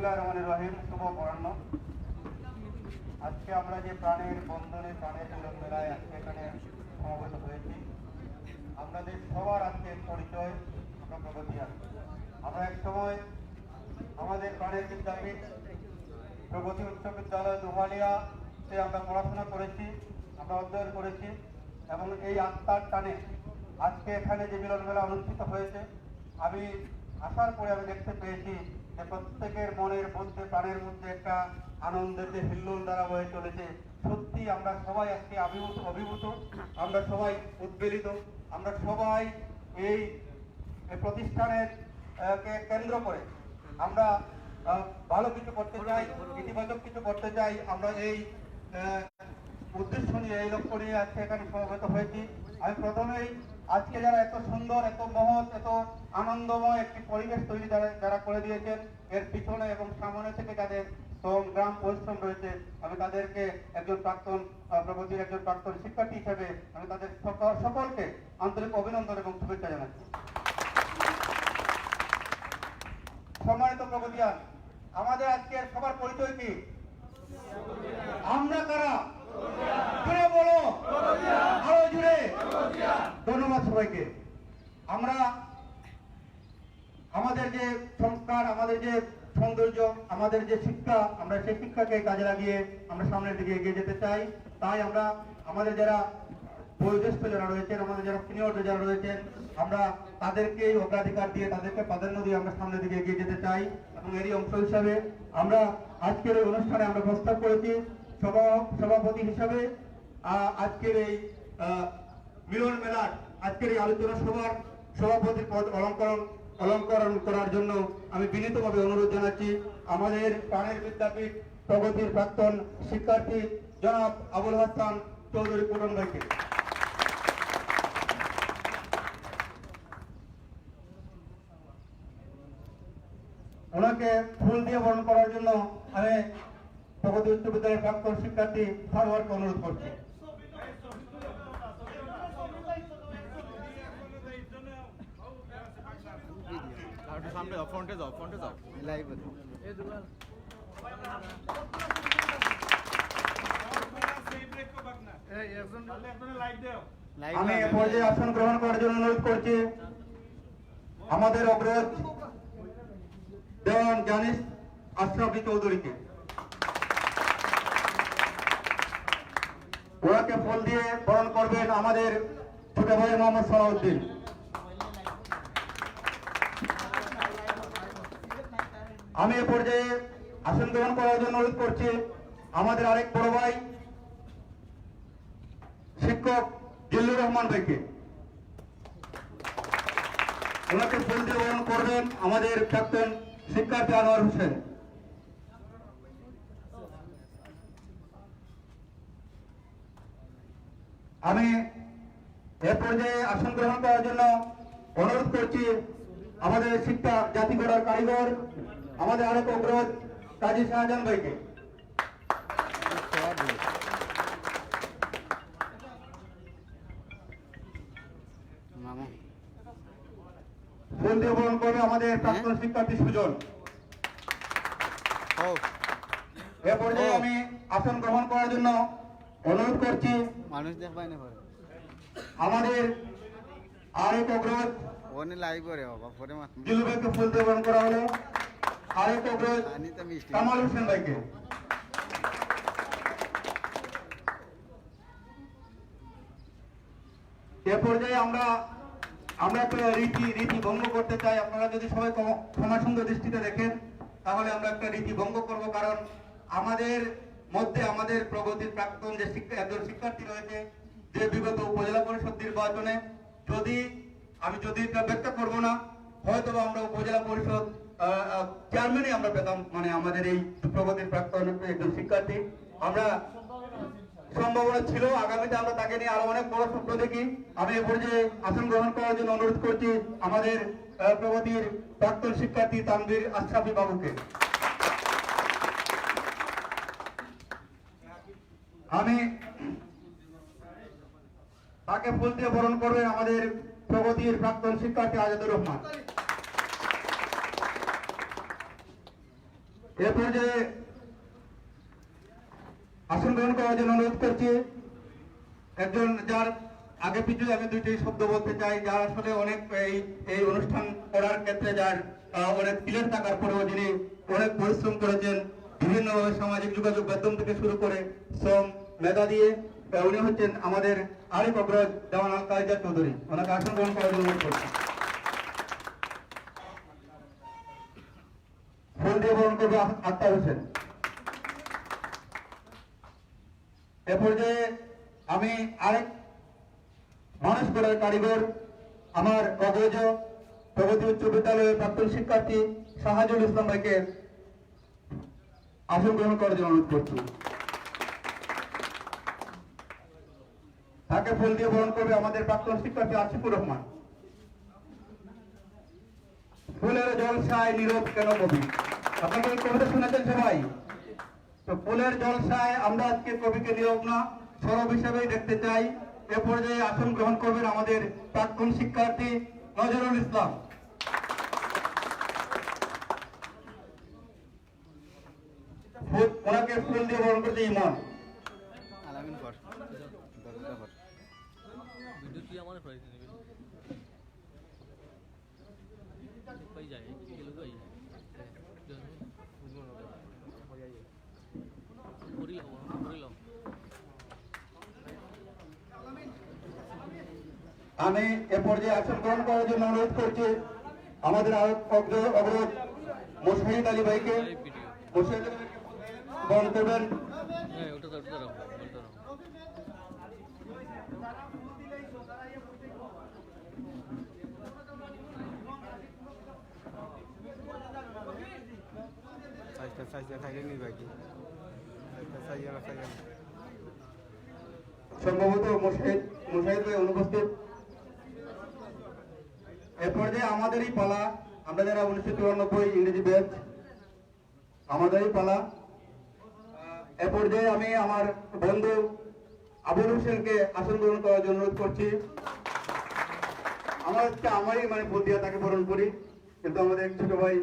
বিসমিল্লাহির রহমানির রহিম। শুভ অপরাহ্ন। আজকে আমরা যে প্রাণের বন্ধনে প্রাণের মিলন মেলায় আজকে এখানে সমবেত হয়েছি, আপনাদের সবার আজকে পরিচয় আমরা প্রগতিয়ান। আমরা এক সময় আমাদের প্রাণের বিদ্যাপীঠ প্রগতি উচ্চ বিদ্যালয় দুহালিয়াতে আমরা পড়াশোনা করেছি, আমরা অধ্যয়ন করেছি এবং এই আত্মার টানে আজকে এখানে যে মিলন মেলা অনুষ্ঠিত হয়েছে, আমি আসার পরে আমি দেখতে পেয়েছি যে প্রত্যেকের মনের মধ্যে প্রাণের মধ্যে একটা আনন্দের যে হিল্লোল দ্বারা হয়ে চলেছে। সত্যি আমরা সবাই আজকে অভিভূত, আমরা সবাই উদ্বেলিত, আমরা সবাই এই প্রতিষ্ঠানের কে কেন্দ্র করে আমরা ভালো কিছু করতে চাই, ইতিবাচক কিছু করতে চাই। আমরা এই উদ্দেশ্য নিয়ে, এই লক্ষ্য নিয়ে আজকে এখানে সমবেত হয়েছি। আমি প্রথমেই আজকে যারা এত সুন্দর, এত মহৎ, এত আনন্দময় একটি পরিবেশ তৈরি যারা করে দিয়েছেন, এর পিছনে এবং সামনে থেকে যাদের গ্রাম পরিশ্রম রয়েছে, আমি তাদেরকে একজন প্রাক্তন প্রগতির একজন প্রাক্তন শিক্ষার্থী হিসেবে আমি তাদের সকলকে আন্তরিক অভিনন্দন এবং শুভেচ্ছা জানাচ্ছি। সম্মানিত প্রগতিয়ান, আমাদের আজকের সবার পরিচয় কি? আমরা কারা? জুড়ে বলো, আরো জুড়ে। ধন্যবাদ সবাইকে। আমরা আমাদের যে সংস্কার, আমাদের যে সৌন্দর্য, আমাদের যে শিক্ষা, আমরা সেই শিক্ষাকে কাজে লাগিয়ে আমরা সামনের দিকে এগিয়ে যেতে চাই। তাই আমরা আমাদের যারা বয়োজ্যেষ্ঠ যারা রয়েছেন, আমাদের যারা সিনিয়র যারা রয়েছেন, আমরা তাদেরকেই অগ্রাধিকার দিয়ে, তাদেরকে প্রাধান্য দিয়ে আমরা সামনের দিকে এগিয়ে যেতে চাই। এবং এরই অংশ হিসাবে আমরা আজকের এই অনুষ্ঠানে আমরা প্রস্তাব করেছি সভাপতি হিসাবে আজকের এই মিলন মেলার আজকের এই আলোচনা সভার সভাপতির পদ অলঙ্করণ করার জন্য আমি বিনীতভাবে অনুরোধ জানাচ্ছি আমাদের প্রাণের বিদ্যাপীঠ প্রগতির প্রাক্তন শিক্ষার্থী জনাব আবুল হাসান চৌধুরী পুটন ভাইকে। ওনাকে ফুল দিয়ে বরণ করার জন্য আমি প্রগতি উচ্চ বিদ্যালয়ের প্রাক্তন শিক্ষার্থী সারোয়ারকে অনুরোধ করছি। সামনে ফ্রন্টে যাও লাইভ আমি এ পর্যায়ে আসন গ্রহণ করার জন্য অনুরোধ করছি আমাদের অগ্রজ দেওয়ান জানিস আশরাফি চৌধুরীকে। ওনাকে ফুল দিয়ে বরণ করবেন আমাদের ছোট ভাই মোহাম্মদ সালাউদ্দিন। আমি এ পর্যায়ে আসন গ্রহণ করার জন্য অনুরোধ করছি আমাদের আরেক বড় ভাই শিক্ষক জিল্লুর রহমান ভাইকে। ওনাকে ফুল দিয়ে বরণ করবেন আমাদের প্রাক্তন শিক্ষার্থী আনোয়ার হোসেন। আমি এ পর্যায়ে আসন গ্রহণ করার জন্য অনুরোধ করছি আমাদের শিক্ষা জাতি গড়ার কারিগর আমাদের আরেক অগ্রজ কাজী শাহজাহান ভাইকে। ফুল দিয়ে বরণ করবে আমাদের প্রাক্তন শিক্ষার্থী সুজন। এ পর্যায়ে আমি আসন গ্রহণ করার জন্য অনুরোধ করছি মানুষ দেখবাই না আমাদের আরেক অগ্রজ লাইভ করে পরে জিলু ভাইকে ফুল দিয়ে বরণ করা হলো আরেক অগ্রজ কামাল হোসেন ভাইকে। এ পর্যায়ে আমরা একটা রীতি ভঙ্গ করতে চাই। আপনারা যদি সবাই ক্ষমা সুন্দর দৃষ্টিতে দেখেন তাহলে আমরা একটা রীতি ভঙ্গ করব। কারণ আমাদের মধ্যে আমাদের প্রগতির প্রাক্তন যে একজন শিক্ষার্থী রয়েছে, যে বিগত উপজেলা পরিষদ নির্বাচনে আমি এটা ব্যাখ্যা করবো না, হয়তো আমরা উপজেলা পরিষদ চেয়ারম্যানই আমরা পেতাম, মানে আমাদের এই প্রগতির প্রাক্তন একজন শিক্ষার্থী। আমরা সম্ভাবনা ছিল, আগামীতে আমরা তাকে নিয়ে আরো অনেক বড় স্বপ্ন দেখি। আমি এ পর্যায়ে আসন গ্রহণ করার জন্য অনুরোধ করছি আমাদের প্রগতির প্রাক্তন শিক্ষার্থী তানভীর আশরাফি বাবুকে। আমি তাকে ফুল দিয়ে বরণ করবেন আমাদের প্রগতির প্রাক্তন শিক্ষার্থী আজাদুর রহমান। এ পর্যায়ে আসন গ্রহণ করার জন্য অনুরোধ করছি একজন যার আগে পিছু আমি দুইটি শব্দ বলতে চাই, যার আসলে অনেক এই অনুষ্ঠান করার ক্ষেত্রে যার অনেক পিলের থাকার পরেও যিনি অনেক পরিশ্রম করেছেন বিভিন্নভাবে সামাজিক যোগাযোগ মাধ্যম থেকে শুরু করে শ্রম মেধা দিয়ে। উনি হচ্ছেন আমাদের আরেক অগ্রজ দেওয়ান আল কায়দা চৌধুরী। ওনাকে আসন গ্রহণ করার জন্য অনুরোধ করছি। ফুল দিয়ে বরণ করবে আক্তার হোসেন। এ পর্যায়ে আমি আরেক মানুষ গড়ার কারিগর আমার অগ্রজ প্রগতি উচ্চ বিদ্যালয়ের প্রাক্তন শিক্ষার্থী শাহাজুল ইসলাম ভাইকে আসন গ্রহণ করার জন্য অনুরোধ করছি। তাকে ফুল দিয়ে বরণ করবে আমাদের প্রাক্তন শিক্ষার্থী আসিফুর রহমান। ফুলের জলসায় নীরব কেন কবি, আপনাকে এই কবিতা শুনেছেন সবাই? তো ফুলের জলসায় আমরা আজকে কবিকে নীরব না, সরব হিসেবেই দেখতে চাই। এ পর্যায়ে আসন গ্রহণ করবেন আমাদের প্রাক্তন শিক্ষার্থী নজরুল ইসলাম। ওনাকে ফুল দিয়ে বরণ করছে ইমন। আলামিন কর দরজা কর ভিডিও কি আমার প্রাইস নেবে পাই যায় কি গেল গই করিলাম আমি এ পর্যায়ে আসন গ্রহণ করার জন্য অনুরোধ করছি আমাদের আরো অগ্রজ মোশাহিদ আলী ভাইকে। ভিডিও মোশাহিদ আলী ভাইকে বরণ করবেন। হ্যাঁ ওটা দাও বলতে দাও সাইজটা থাকে নি বাকি সাইজটা সাইজ সম্ভবত মোশাহিদ ভাই অনুপস্থিত। এ পর্যায়ে আমাদেরই পালা, আমরা যারা 1994 ইংরেজি ব্যাচ, আমাদেরই পালা। এ পর্যায়ে আমি আমার বন্ধু আবুল হোসেনকে আসন গ্রহণ করার জন্য অনুরোধ করছি। আমারই ভুল দিয়ে তাকে বরণ করি, কিন্তু আমাদের এক ছোট ভাই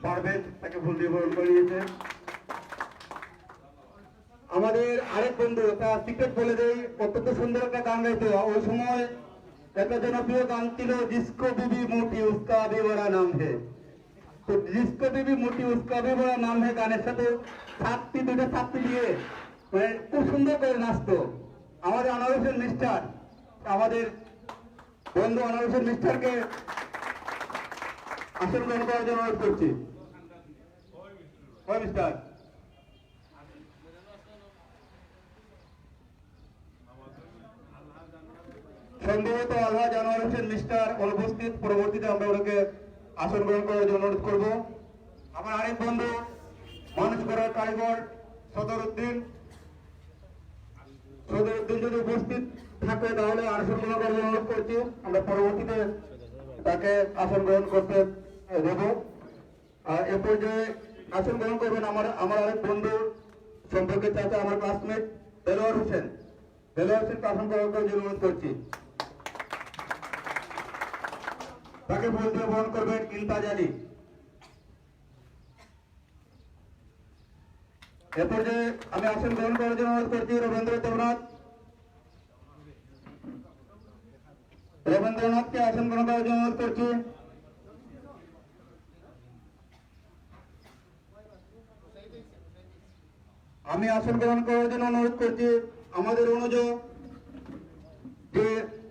পারবেন তাকে ভুল দিয়ে বরণ করে নিয়েছে। আমাদের আরেক বন্ধু তার সিক্রেট বলে দেই, অত্যন্ত সুন্দর একটা গান গাইতো। ওই সময় একটা জনপ্রিয় গান ছিল जिसको बीबी मोटी उसका भी बड़ा नाम है। তো जिसको बीबी मोटी उसका भी बड़ा नाम है গানের সাথে দুটো ছাত্রী দিয়ে খুব সুন্দর করে নাচতো। আমাদের আনোয়ার হোসেন মিস্টার, আমাদের বন্ধু আনোয়ার হোসেন মিস্টারকে আসন গ্রহণ করার জন্য অনুরোধ করছি। ওই মিস্টার সম্ভবত আলহাজ আনোয়ার হোসেন মিস্টার অনুপস্থিত। পরবর্তীতে আমরা ওনাকে আসন গ্রহণ করার জন্য অনুরোধ করবো। আমার আরেক বন্ধু মানুষ গড়ার কারিগর সদরউদ্দিন যদি উপস্থিত থাকে তাহলে আসন গ্রহণ করার জন্য অনুরোধ করছি। আমরা পরবর্তীতে তাকে আসন গ্রহণ করতে দেব। এ পর্যায়ে আসন গ্রহণ করবেন আমার আরেক বন্ধু সম্পর্কে চাচা, আমার ক্লাসমেট দেলোয়ার হোসেনকে আসন গ্রহণ করার জন্য অনুরোধ করছি। তাকে ফুল দিয়ে বরণ করবেন ইলতাজ আলী। এ পর্যায়ে আমি আসন গ্রহণ করার জন্য অনুরোধ করছি রবীন্দ্রনাথকে আসন গ্রহণ করার জন্য অনুরোধ করছি। আমি আসন গ্রহণ করার জন্য অনুরোধ করছি আমাদের অনুজ যে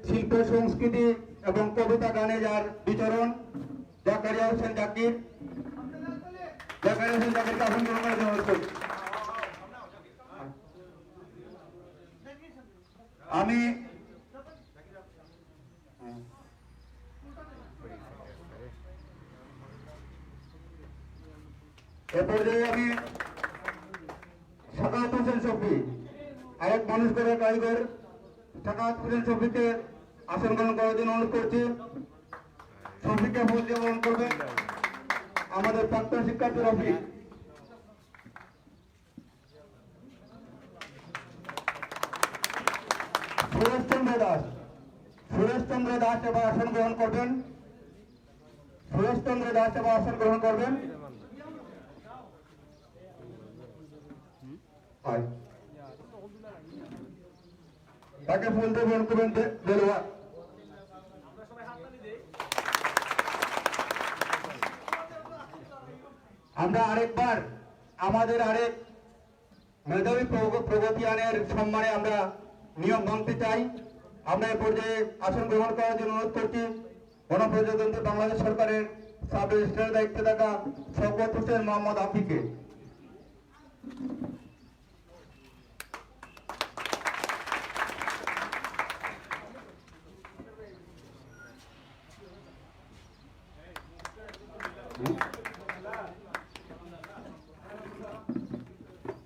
শিল্প সংস্কৃতি এবং কবিতা গানে যার বিচরণ জাকারিয়া হোসেন জাকিরকে আসন গ্রহণ করার জন্য অনুরোধ করছি। আমি এ পর্যায়ে আমি সাকাত হোসেন শফি, আরেক মানুষ গড়ার কারিগর সাকাত হোসেন শফিকে আসন গ্রহণ করার জন্য অনুরোধ করছি। শফিকে ফুল দিয়ে বরণ করবেন আমাদের প্রাক্তন শিক্ষার্থী রফিক। সুরেশচন্দ্র দাস এবার আসন গ্রহণ করবেন। হয়। তাকে ফুল দিয়ে বরণ করবেন দেলোয়ার। আমরা আরেকবার আমাদের আরেক মেধাবী প্রগতিয়ানের সম্মানে আমরা নিয়ম ভাঙতে চাই। আমরা এ পর্যায়ে আসন গ্রহণ করার জন্য অনুরোধ করছি গণপ্রজাতন্ত্রী বাংলাদেশ সরকারের সাব রেজিস্ট্রারের দায়িত্বে থাকা শওকত হোসেন মোহাম্মদ আফিকে।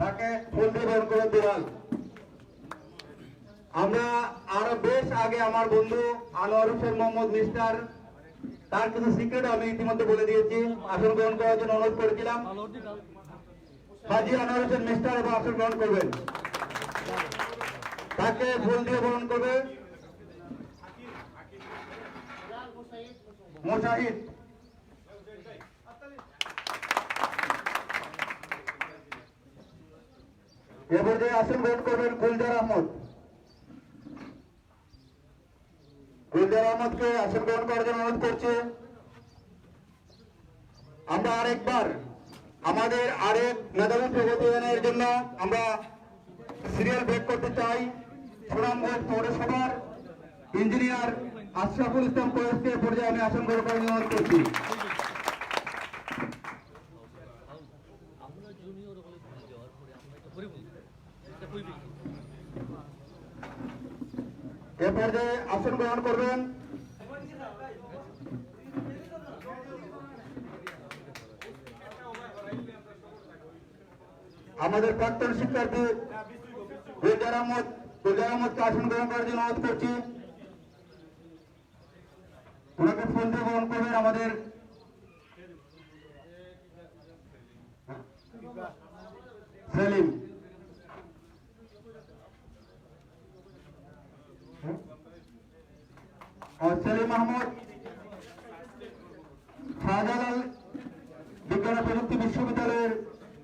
তাকে ফুল দিয়ে বরণ করে দেওয়াল। আমরা আরো বেশ আগে আমার বন্ধু আনোয়ার হোসেন মোহাম্মদ মিস্টার তার কিছু সিক্রেট আমি ইতিমধ্যে বলে দিয়েছি। আসন গ্রহণ করার জন্য অনুরোধ করেছিলাম। হাজি আনোয়ার হোসেন মিস্টার এবং আসন গ্রহণ করবেন। তাকে ফুল দিয়ে বরণ করবে মোশাহিদ। এ পর্যায়ে আসন গ্রহণ করবেন গুলজার আহমদ। গুলজার আহমদকে আসন গ্রহণ করার জন্য অনুরোধ করছি। আমরা আরেকবার আমাদের আরেক মেধাবী প্রগতির জন্য আমরা সিরিয়াল ব্রেক করতে চাই। সুনামগঞ্জ পৌরসভার ইঞ্জিনিয়ার আশরাফুল ইসলাম কোয়েসকে পর্যায়ে আমি আসন গ্রহণ করার জন্য অনুরোধ করছি। আমরা জুনিয়র হলে ভুল যাওয়ার পরে আমরা এটা করে বলতে এটা কই বলতে এ পর্যায়ে আসন গ্রহণ করবেন আমাদের প্রাক্তন শিক্ষার্থী গুলজার আহমদ। গুলজার আহমদকে আসন গ্রহণ করার জন্য অনুরোধ করছি। ওনাকে ফুল দিয়ে গ্রহণ করবেন আমাদের সেলিম। সেলিম আহমদ শাহজালাল বিজ্ঞান ও প্রযুক্তি বিশ্ববিদ্যালয়ের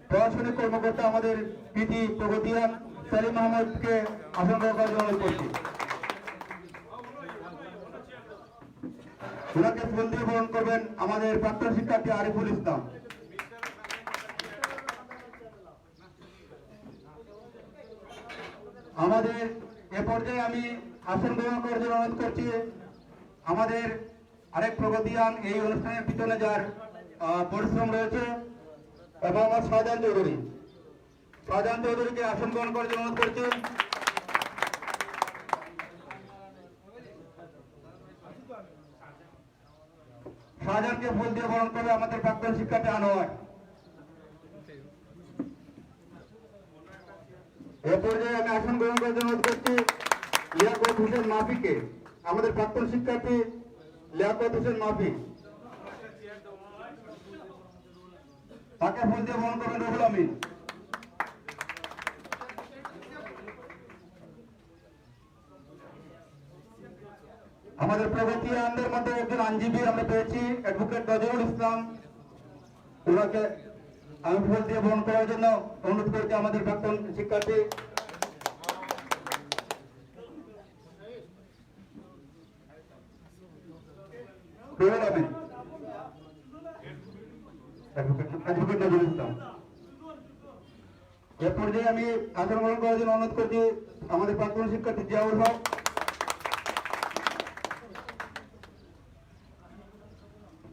প্রশাসনিক কর্মকর্তা আমাদের পিটি প্রগতিয়ান সেলিম আহমদকে আসন গ্রহণ করার জন্য অনুরোধ করছি। ওনাকে ফুল দিয়ে বরণ করবেন আমাদের প্রাক্তন শিক্ষার্থী আরিফুল ইসলাম। আমাদের এ পর্যায়ে আমি আসন গ্রহণ করার জন্য অনুরোধ করছি আমাদের আরেক প্রগতিয়ান এই অনুষ্ঠানের পিছনে যার পরিশ্রম রয়েছে এবং আমার শাহজাহান চৌধুরী। শাহজাহান চৌধুরীকে আসন গ্রহণ করার জন্য অনুরোধ করছি। শাহজাহানকে ফুল দিয়ে বরণ করবে আমাদের প্রাক্তন শিক্ষার্থী আনোয়ার। এ পর্যায়ে আমি আসন গ্রহণ করার জন্য অনুরোধ করছি লিয়াকত হোসেন মাফিকে। আমাদের প্রাক্তন শিক্ষার্থী লিয়াকত হোসেন মাফি। তাকে ফুল দিয়ে বরণ করবেন রুহুল আমিন। আমাদের প্রগতিয়ানদের মধ্যে একজন আইনজীবী আমরা পেয়েছি অ্যাডভোকেট নজরুল ইসলাম। ওনাকে আমি ফুল দিয়ে বরণ করার জন্য অনুরোধ করছি আমাদের প্রাক্তন শিক্ষার্থী রুহুল আমিন, অ্যাডভোকেট নজরুল ইসলাম। এ পর্যায়ে আমি আসন গ্রহণ করার জন্য অনুরোধ করছি আমাদের প্রাক্তন শিক্ষার্থী জিয়াউল হক,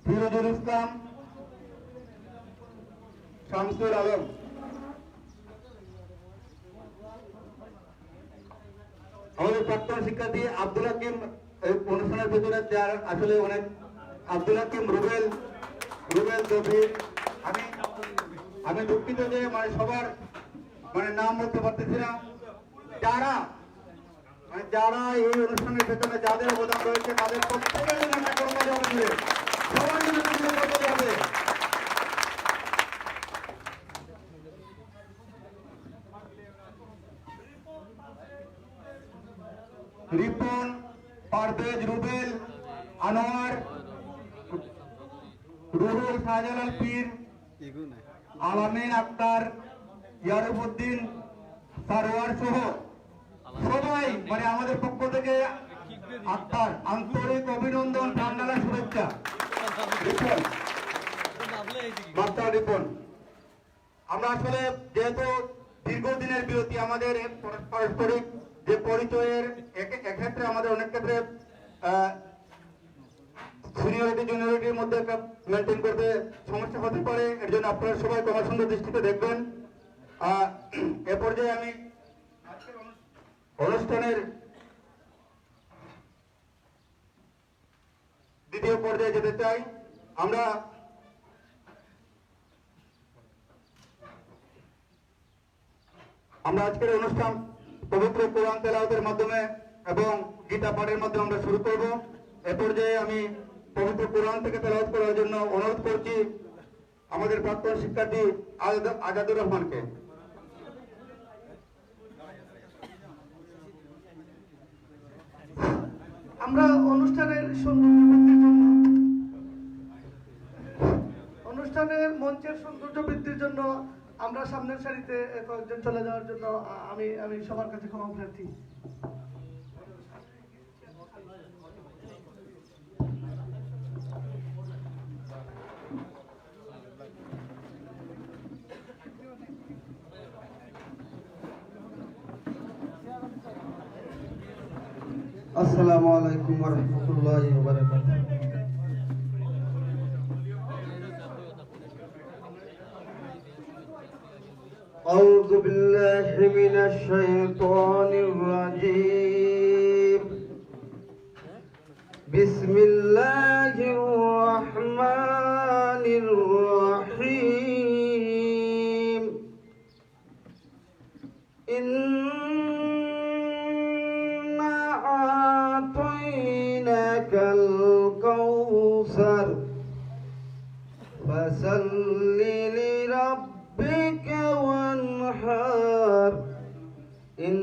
ফিরোজুল ইসলাম, শামসুল আলম। আমাদের প্রাক্তন শিক্ষার্থী আব্দুল হাকিম এই অনুষ্ঠানের ভিতরে যার আসলে অনেক আব্দুল হাকিম রুবেল গভীর। আমি দুঃখিত যে মানে সবার মানে নাম বলতে পারতেছি না। যারা এই অনুষ্ঠানের পেছনে যাদের অবদান রয়েছে তাদের প্রত্যেকের জন্য একটা করতে হবে, সবার জন্য করতে হবে। রিপন, পারভেজ, রুবেল, আনোয়ার, রুহুল, শাহজালাল পীর, আলামিন আক্তার, ইয়ারুবউদ্দিন, সারোয়ার সহ সবাই মানে আমাদের পক্ষ থেকে আপনার আন্তরিক অভিনন্দন, প্রাণঢালা শুভেচ্ছা। মাস্টার রিপন, আমরা আসলে যেহেতু দীর্ঘদিনের বিরতি, আমাদের পারস্পরিক যে পরিচয়ের এক্ষেত্রে আমাদের অনেক ক্ষেত্রে সিনিয়রিটি জুনিয়রিটির মধ্যে একটা মেনটেন করতে সমস্যা হতে পারে। এর জন্য আপনারা সবাই ক্ষমা সুন্দর দৃষ্টিতে দেখবেন। এ পর্যায়ে আমি আজকের অনুষ্ঠানের দ্বিতীয় পর্যায়ে যেতে চাই। আমরা আজকের অনুষ্ঠান পবিত্র কোরআন তেলাওয়াতের মাধ্যমে এবং গীতা পাঠের মাধ্যমে আমরা শুরু করব। এ পর্যায়ে আমি পবিত্র কোরআন থেকে তেলাওয়াত করার জন্য অনুরোধ করছি আমাদের প্রাক্তন শিক্ষার্থী আজাদুর রহমানকে। আমরা অনুষ্ঠানের মঞ্চের সৌন্দর্য বৃদ্ধির জন্য আমরা সামনের সারিতে কয়েকজন চলে যাওয়ার জন্য আমি সবার কাছে ক্ষমা প্রার্থী। আসসালামু আলাইকুম ওয়া রাহমাতুল্লাহি ওয়া বারাকাতুহু। আউযু বিল্লাহি মিনাশ শাইতানির রাজীম। বিসমিল্লাহির রাহমানির রাহিম। الكوثر فصل لربك وانحر إن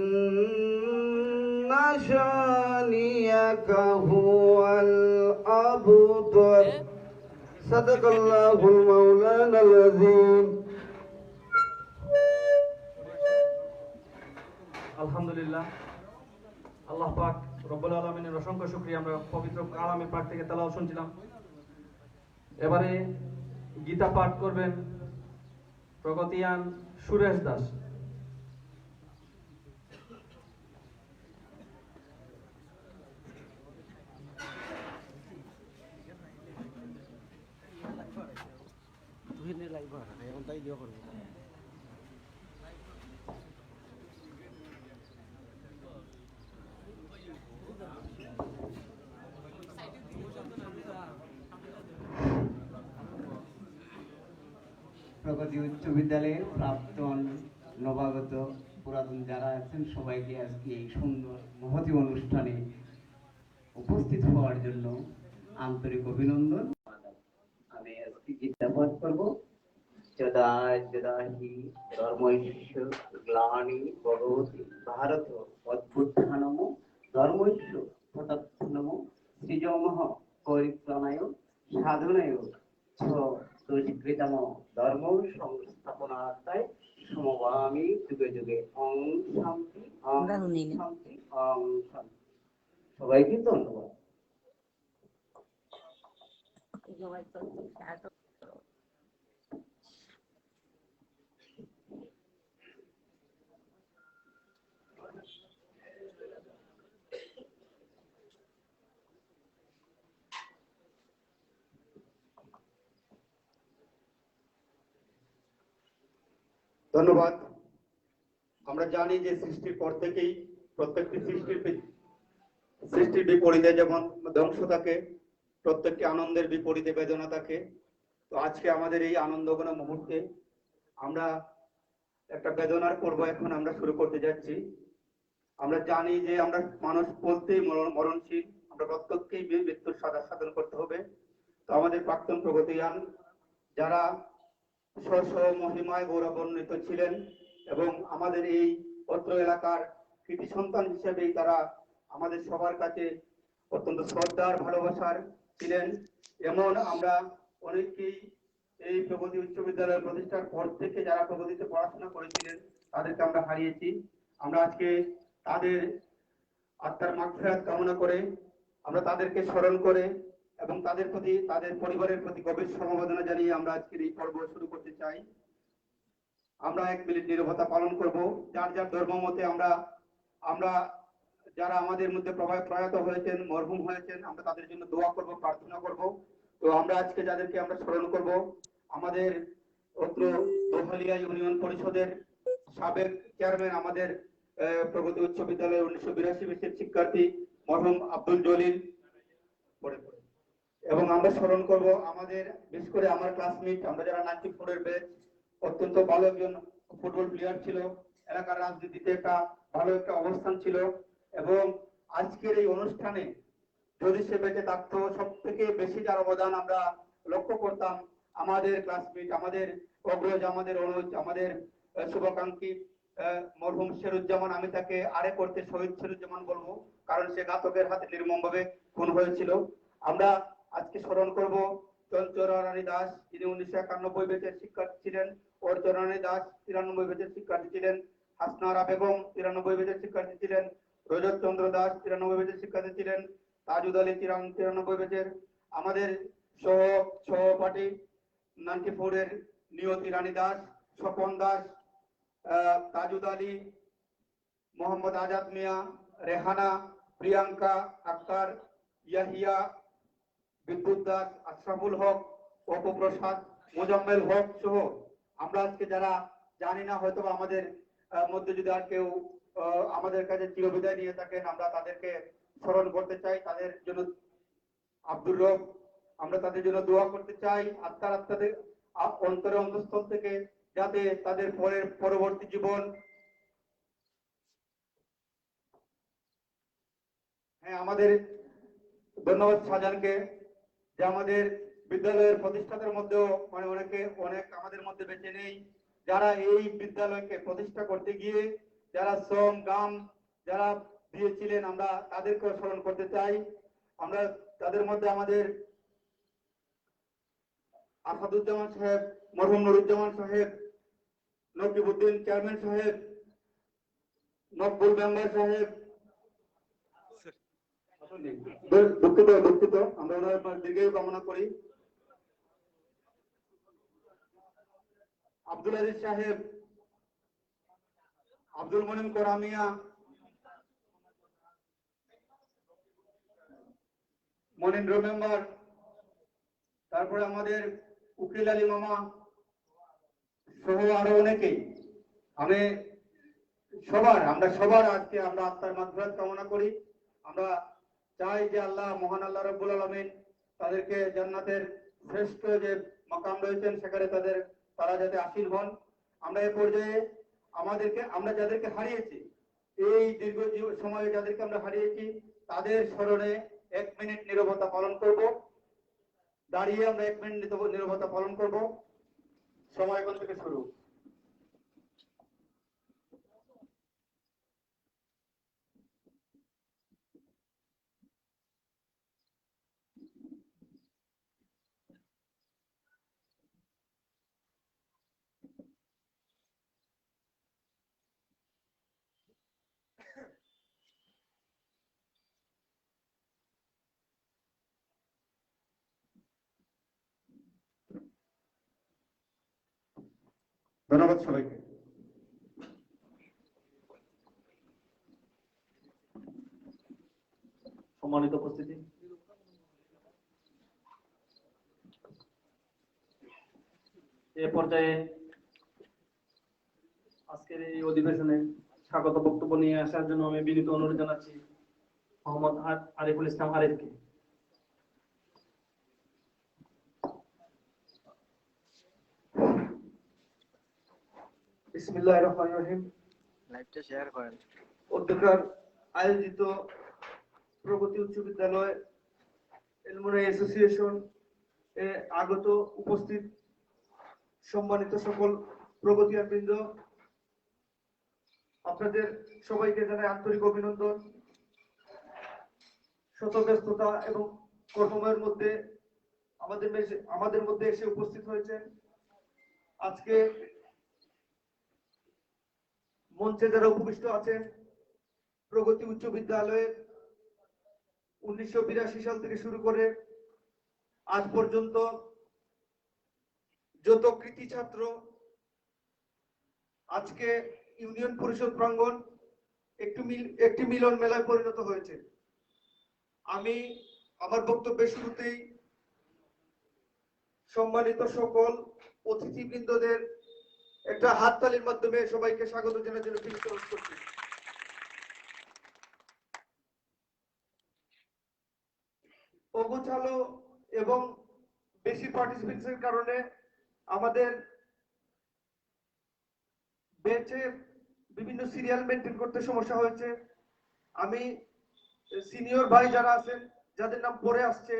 شانئك هو الأبتر صدق الله المولانا العظيم. আলহামদুলিল্লাহ, আল্লাহ পাক রব্বুল আলামিনের অসংখ্য শুকরিয়া। আমরা পবিত্র কালামে পাক থেকে তেলাওয়াত শুনছিলাম। এবারে গীতা পাঠ করবেন প্রগতিয়ান সুরেশ দাস। এখন তাই দিয়ে করবো। প্রগতি উচ্চ বিদ্যালয়ের প্রাক্তন নবাগত পুরাতন যারা আছেন সবাইকে আজকে এই সুন্দর মহতী অনুষ্ঠানে উপস্থিত হওয়ার জন্য আন্তরিক অভিনন্দন। আমি আজকে গীতা পাঠ করবো। যদাহি ধর্মৈষ্য গ্লানি ভগবতী ভারত অদ্ভুতানম ধর্মৈষ্য প্রতাপনম সৃজমহ পরিত্রাণায় সাধনায় ছ দুষ্কৃতম ধর্ম সংস্থাপনার্থায় সমবামি যুগে যুগে ওং শান্তি ওং শান্তি ওং শান্তি। সবাইকে ধন্যবাদ। ধন্যবাদ। আমরা জানি যে সৃষ্টির পর থেকেই প্রত্যেকটি সৃষ্টির বিপরীতে যেমন ধ্বংস থাকে, প্রত্যেকটি আনন্দের বিপরীতে বেদনা থাকে। তো আজকে আমাদের এই আনন্দঘন মুহূর্তে আমরা একটা বেদনার পর্ব এখন আমরা শুরু করতে যাচ্ছি। আমরা জানি যে আমরা মানুষ বলতেই মরণশীল, আমরা প্রত্যেককেই মৃত্যুর সাধন করতে হবে। তো আমাদের প্রাক্তন প্রগতিয়ান যারা স্ব মহিমায় গৌরবান্বিত ছিলেন এবং আমাদের এই অত্র এলাকার কৃতি সন্তান হিসেবেই তারা আমাদের সবার কাছে অত্যন্ত শ্রদ্ধার ভালোবাসার ছিলেন। এমন আমরা অনেকেই এই প্রগতি উচ্চ বিদ্যালয় প্রতিষ্ঠার পর থেকে যারা প্রগতিতে পড়াশোনা করেছিলেন তাদেরকে আমরা হারিয়েছি। আমরা আজকে তাদের আত্মার মাগফিরাত কামনা করে, আমরা তাদেরকে স্মরণ করে এবং তাদের প্রতি, তাদের পরিবারের প্রতি গভীর সমবেদনা জানিয়ে আমরা আজকের এই পর্ব শুরু করতে চাই। আমরা 1 মিনিট নীরবতা পালন করব। যার যার ধর্ম মতে আমরা আমরা যারা আমাদের মধ্যে প্রয়াত হয়েছেন, মরহুম হয়েছেন, আমরা তাদের জন্য দোয়া করব, প্রার্থনা করব। তো আমরা আজকে যাদেরকে আমরা স্মরণ করব, আমাদের অত্র দোহালিয়া ইউনিয়ন পরিষদের সাবেক চেয়ারম্যান, আমাদের প্রগতি উচ্চ বিদ্যালয়ের 1982 ব্যাচের শিক্ষার্থী মরহুম আব্দুল জলিল এবং আমরা স্মরণ করব আমাদের, বিশেষ করে আমার ক্লাসমেট, আমরা যারা 94 এর ব্যাচ, অত্যন্ত ভালো একজন ফুটবল প্লেয়ার ছিল, এলাকার রাজনীতিতে একটা ভালো একটা অবস্থান ছিল এবং আজকের এই অনুষ্ঠানে যদি সে বেঁচে থাকতো, সব থেকে বেশি যার অবদান আমরা লক্ষ্য করতাম আমাদের ক্লাসমেট, আমাদের অগ্রজ, আমাদের অনুজ, আমাদের শুভাকাঙ্ক্ষী মরহুম শেরুজ্জামান। আমি তাকে আরে করতে শহীদ শেরুজ্জামান বলবো, কারণ সে ঘাতকের হাতে নির্মমভাবে খুন হয়েছিল। আমরা আজকে স্মরণ করব চঞ্চরানী দাস, যিনি 1991 ব্যাচের শিক্ষার্থী ছিলেন, অর্চরানী দাস 93 ব্যাচের শিক্ষার্থী ছিলেন, হাসনারা বেগম 93 ব্যাচের শিক্ষার্থী ছিলেন, রজত চন্দ্র দাস 93 ব্যাচের শিক্ষার্থী ছিলেন, তাজুদ আলী 93 ব্যাচের, আমাদের সহপাঠী 94 এর নিয়তি রানী দাস, স্বপন দাস, তাজুদ আলী, মোহাম্মদ আজাদ মিয়া, রেহানা, প্রিয়াঙ্কা আক্তার, ইয়াহিয়া, বিদ্যুৎ দাস, আশরাফুল হক, অপপ্রসাদ, মোজাম্মেল হক সহ আমরা আজকে যারা জানি না, হয়তো আমাদের মধ্যে যদি আর কেউ আমাদের কাছে চিরবিদায় নিয়ে থাকেন, আমরা তাদেরকে স্মরণ করতে চাই। তাদের জন্য আব্দুর রব, আমরা তাদের জন্য দোয়া করতে চাই, আত্মাদের অন্তরে অন্তঃস্থল থেকে, যাতে তাদের পরবর্তী জীবন, হ্যাঁ, আমাদের ধন্যবাদ শাহজাহানকে, যে আমাদের বিদ্যালয়ের প্রতিষ্ঠাতার মধ্যেও মানে অনেক আমাদের মধ্যে বেঁচে নেই, যারা এই বিদ্যালয়কে প্রতিষ্ঠা করতে গিয়ে যারা শ্রম গাম যারা দিয়েছিলেন, আমরা তাদেরকে স্মরণ করতে চাই। আমরা তাদের মধ্যে আমাদের আসাদুজ্জামান সাহেব, মরহুম নুরুজ্জামান সাহেব, নকিবউদ্দিন চেয়ারম্যান সাহেব, মকবুল মেম্বার সাহেব, দুঃখিত আমরা ওনার দীর্ঘায়ু কামনা করি, আব্দুল আজিজ সাহেব, আব্দুল মনিম কোরামিয়া, মনিন্দ্র মেম্বার, তারপরে আমাদের উকিল আলী মামা সহ আরো অনেকেই। আমরা সবার আজকে আমরা আত্মার মাগফিরাত কামনা করি। আমরা চাই যে মহান আল্লাহ রাব্বুল আলামিন তাদেরকে জান্নাতের শ্রেষ্ঠ যে মাকাম রয়েছেন সেখানে তারা যাতে আসীন হন। আমরা এই পর্যায়ে আমরা যাদেরকে হারিয়েছি, এই দীর্ঘ সময়ে যাদেরকে আমরা হারিয়েছি, তাদের স্মরণে 1 মিনিট নীরবতা পালন করব। দাঁড়িয়ে আমরা 1 মিনিট নীরবতা পালন করব। সময় এখন থেকে শুরু। ধন্যবাদ সবাইকে। সম্মানিত উপস্থিতি, এ পর্যায়ে আজকের এই অধিবেশনে স্বাগত বক্তব্য নিয়ে আসার জন্য আমি বিনীত অনুরোধ জানাচ্ছি মোহাম্মদ আরিফুল ইসলাম আরিফকে। বিসমিল্লাহির রহমানির রহিম। লাইভটা শেয়ার করেন। অধ্যক্ষার আয়োজিত প্রগতি উচ্চ বিদ্যালয় এলুমনাই অ্যাসোসিয়েশন এ আগত উপস্থিত সম্মানিত সকল প্রগতিয়ানবৃন্দ, আপনাদের সবাইকে জানাই আন্তরিক অভিনন্দন। শত ব্যস্ততা এবং কর্মময়ের মধ্যে আমাদের মধ্যে এসে উপস্থিত হয়েছেন। আজকে মঞ্চে যারা উপবিষ্ট আছেন, প্রগতি উচ্চ বিদ্যালয়ের 1982 সাল থেকে শুরু করে আজ পর্যন্ত যত কৃতি ছাত্র, আজকে ইউনিয়ন পরিষদ প্রাঙ্গণ একটি মিলন মেলায় পরিণত হয়েছে। আমি আমার বক্তব্যের শুরুতেই সম্মানিত সকল অতিথিবৃন্দদের একটা হাততালির মাধ্যমে সবাইকে স্বাগত জানানোর জন্য বিনীত অনুরোধ করছি। অগোছালো এবং বেশি পার্টিসিপেন্টসের কারণে আমাদের বেঞ্চে বিভিন্ন সিরিয়াল মেনটেন করতে সমস্যা হয়েছে। আমি সিনিয়র ভাই যারা আছেন, যাদের নাম পড়ে আসছে,